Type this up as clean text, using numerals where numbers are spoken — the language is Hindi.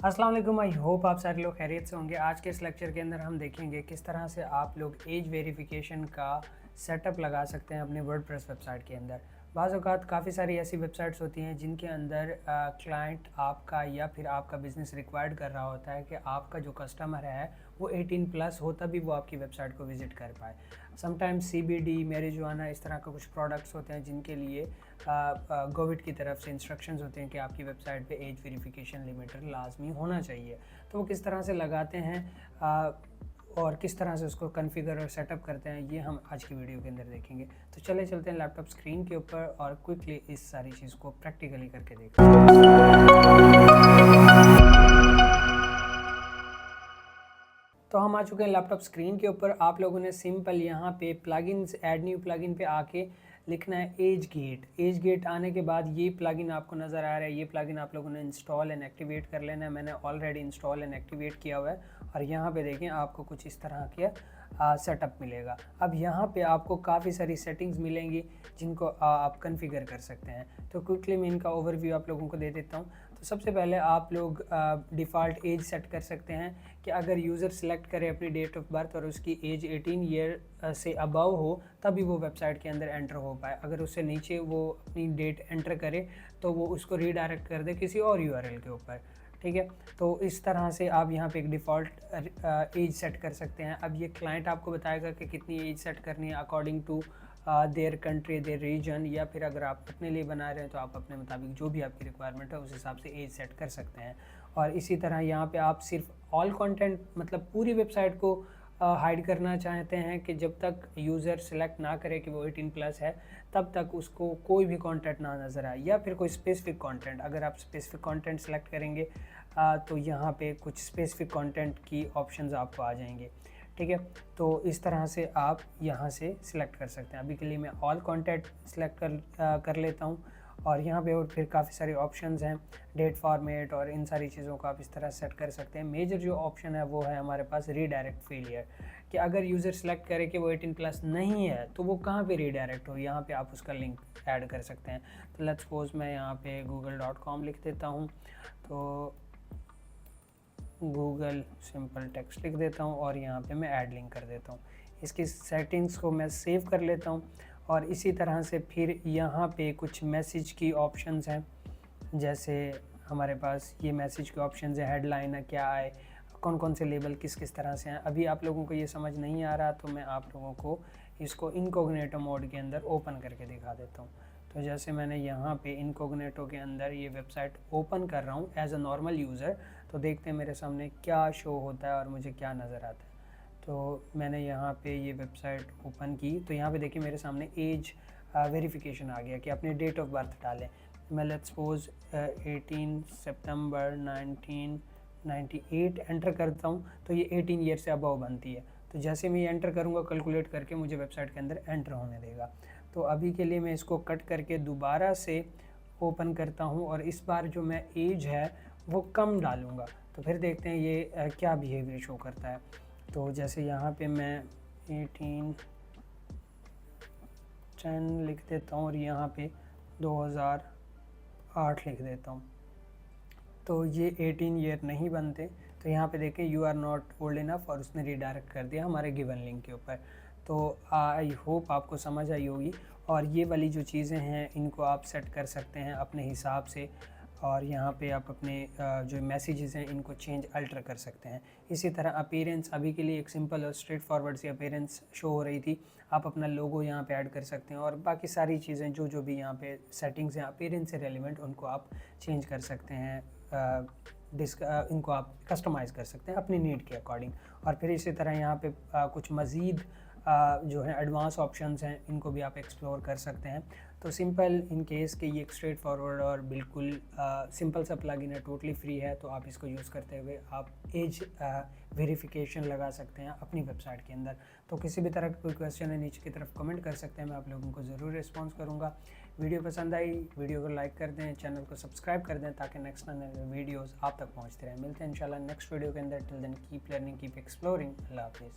अस्सलाम वालेकुम। आई होप आप सारे लोग खैरियत से होंगे। आज के इस लेक्चर के अंदर हम देखेंगे किस तरह से आप लोग एज वेरिफिकेशन का सेटअप लगा सकते हैं अपने वर्डप्रेस वेबसाइट के अंदर। बाज़ औक़ात काफ़ी सारी ऐसी वेबसाइट्स होती हैं जिनके अंदर क्लाइंट आपका या फिर आपका बिज़नेस रिक्वायर्ड कर रहा होता है कि आपका जो कस्टमर है वो 18 प्लस हो तभी वो आपकी वेबसाइट को विज़िट कर पाए। समटाइम्स CBD, मैरिजुआना इस तरह के कुछ प्रोडक्ट्स होते हैं जिनके लिए गवर्नमेंट की तरफ से इंस्ट्रक्शंस होते हैं कि आपकी वेबसाइट पे एज वेरिफिकेशन लिमिटर लाजमी होना चाहिए। तो वो किस तरह से लगाते हैं और किस तरह से उसको कॉन्फ़िगर और सेटअप करते हैं, ये हम आज की वीडियो के अंदर देखेंगे। तो चले चलते हैं लैपटॉप स्क्रीन के ऊपर और क्विकली इस सारी चीज़ को प्रैक्टिकली करके देखते हैं। तो हम आ चुके हैं लैपटॉप स्क्रीन के ऊपर। आप लोगों ने सिंपल यहाँ पे प्लगइन्स ऐड न्यू प्लगइन पे आके लिखना है एज गेट। एज गेट आने के बाद ये प्लगइन आपको नज़र आ रहा है, ये प्लगइन आप लोगों ने इंस्टॉल एंड एक्टिवेट कर लेना है। मैंने ऑलरेडी इंस्टॉल एंड एक्टिवेट किया हुआ है और यहाँ पे देखें आपको कुछ इस तरह के सेटअप मिलेगा। अब यहाँ पे आपको काफ़ी सारी सेटिंग्स मिलेंगी जिनको आप कॉन्फ़िगर कर सकते हैं। तो क्विकली मैं इनका ओवरव्यू आप लोगों को दे देता हूँ। तो सबसे पहले आप लोग डिफ़ॉल्ट एज सेट कर सकते हैं कि अगर यूज़र सेलेक्ट करे अपनी डेट ऑफ बर्थ और उसकी एज 18 ईयर से अबव हो तभी वो वेबसाइट के अंदर एंटर हो पाए। अगर उससे नीचे वो अपनी डेट एंटर करे तो वो उसको रीडायरेक्ट कर दे किसी और URL के ऊपर। ठीक है, तो इस तरह से आप यहाँ पे एक डिफ़ॉल्ट एज सेट कर सकते हैं। अब ये क्लाइंट आपको बताएगा कि कितनी एज सेट करनी है according to their country, their region, या फिर अगर आप अपने लिए बना रहे हैं तो आप अपने मुताबिक जो भी आपकी रिक्वायरमेंट है उस हिसाब से एज सेट कर सकते हैं। और इसी तरह यहाँ पे आप सिर्फ ऑल कंटेंट मतलब पूरी वेबसाइट को हाइड करना चाहते हैं कि जब तक यूज़र सेलेक्ट ना करे कि वो 18 प्लस है तब तक उसको कोई भी कंटेंट ना नज़र आए, या फिर कोई स्पेसिफिक कंटेंट। अगर आप स्पेसिफिक कंटेंट सेलेक्ट करेंगे तो यहाँ पे कुछ स्पेसिफिक कंटेंट की ऑप्शंस आपको आ जाएंगे। ठीक है, तो इस तरह से आप यहाँ से सिलेक्ट कर सकते हैं। अभी के लिए मैं ऑल कंटेंट सेलेक्ट कर लेता हूँ और यहाँ पे और फिर काफ़ी सारे ऑप्शंस हैं, डेट फॉर्मेट और इन सारी चीज़ों को आप इस तरह सेट कर सकते हैं। मेजर जो ऑप्शन है वो है हमारे पास रीडायरेक्ट फेलियर, कि अगर यूज़र सेलेक्ट करे कि वो 18 प्लस नहीं है तो वो कहाँ पे रीडायरेक्ट हो, यहाँ पे आप उसका लिंक ऐड कर सकते हैं। तो लेट्स सपोज मैं यहाँ पे google.com लिख देता हूँ, तो गूगल सिंपल टेक्स्ट लिख देता हूँ और यहाँ पे मैं ऐड लिंक कर देता हूँ। इसकी सेटिंग्स को मैं सेव कर लेता हूँ और इसी तरह से फिर यहाँ पे कुछ मैसेज की ऑप्शंस हैं, जैसे हमारे पास ये मैसेज के ऑप्शंस हैं, हेडलाइन है, क्या है, कौन कौन से लेबल किस किस तरह से हैं। अभी आप लोगों को ये समझ नहीं आ रहा तो मैं आप लोगों को इसको इनकॉग्निटो मोड के अंदर ओपन करके दिखा देता हूँ। तो जैसे मैंने यहाँ पे इनकॉग्निटो के अंदर ये वेबसाइट ओपन कर रहा हूँ एज अ नॉर्मल यूज़र, तो देखते हैं मेरे सामने क्या शो होता है और मुझे क्या नज़र आता है। तो मैंने यहाँ पे ये वेबसाइट ओपन की तो यहाँ पे देखिए मेरे सामने एज वेरिफिकेशन आ गया कि अपनी डेट ऑफ बर्थ डालें। मैं लेट्स सपोज 18 सितंबर 1998 एंटर करता हूँ तो ये 18 ईयर से अबव बनती है। तो जैसे मैं ये एंटर करूँगा कैलकुलेट करके मुझे वेबसाइट के अंदर एंटर होने देगा। तो अभी के लिए मैं इसको कट करके दोबारा से ओपन करता हूँ और इस बार जो मैं एज है वो कम डालूँगा, तो फिर देखते हैं ये क्या बिहेवियर शो करता है। तो जैसे यहाँ पे मैं 1810 लिख देता हूँ और यहाँ पे 2008 लिख देता हूँ, तो ये 18 ईयर नहीं बनते। तो यहाँ पे देखें you are not old enough और उसने रीडायरेक्ट कर दिया हमारे गिवन लिंक के ऊपर। तो आई होप आपको समझ आई होगी और ये वाली जो चीज़ें हैं इनको आप सेट कर सकते हैं अपने हिसाब से और यहाँ पे आप अपने जो मैसेजेस हैं इनको चेंज अल्टर कर सकते हैं। इसी तरह अपीयरेंस, अभी के लिए एक सिंपल और स्ट्रेट फॉरवर्ड सी अपीयरेंस शो हो रही थी, आप अपना लोगो यहाँ पे ऐड कर सकते हैं और बाकी सारी चीज़ें जो भी यहाँ पे सेटिंग्स हैं अपीयरेंस से रेलिवेंट उनको आप चेंज कर सकते हैं, इनको आप कस्टमाइज़ कर सकते हैं अपनी नीड के अकॉर्डिंग। और फिर इसी तरह यहाँ पे कुछ मज़ीद जो है एडवांस ऑप्शंस हैं इनको भी आप एक्सप्लोर कर सकते हैं। तो सिंपल इन केस के ये एक स्ट्रेट फॉरवर्ड और बिल्कुल सिंपल सा प्लगइन है, टोटली फ्री है, तो आप इसको यूज़ करते हुए आप एज वेरिफिकेशन लगा सकते हैं अपनी वेबसाइट के अंदर। तो किसी भी तरह का कोई क्वेश्चन है नीचे की तरफ कमेंट कर सकते हैं, मैं आप लोगों को ज़रूर रिस्पॉन्स करूँगा। वीडियो पसंद आई वीडियो को लाइक कर दें, चैनल को सब्सक्राइब कर दें ताकि नेक्स्ट नए वीडियोज़ आप तक पहुँचते रहें। मिलते हैं इंशाल्लाह नेक्स्ट वीडियो के अंदर। Till then keep learning, keep exploring. अल्लाह हाफिज़।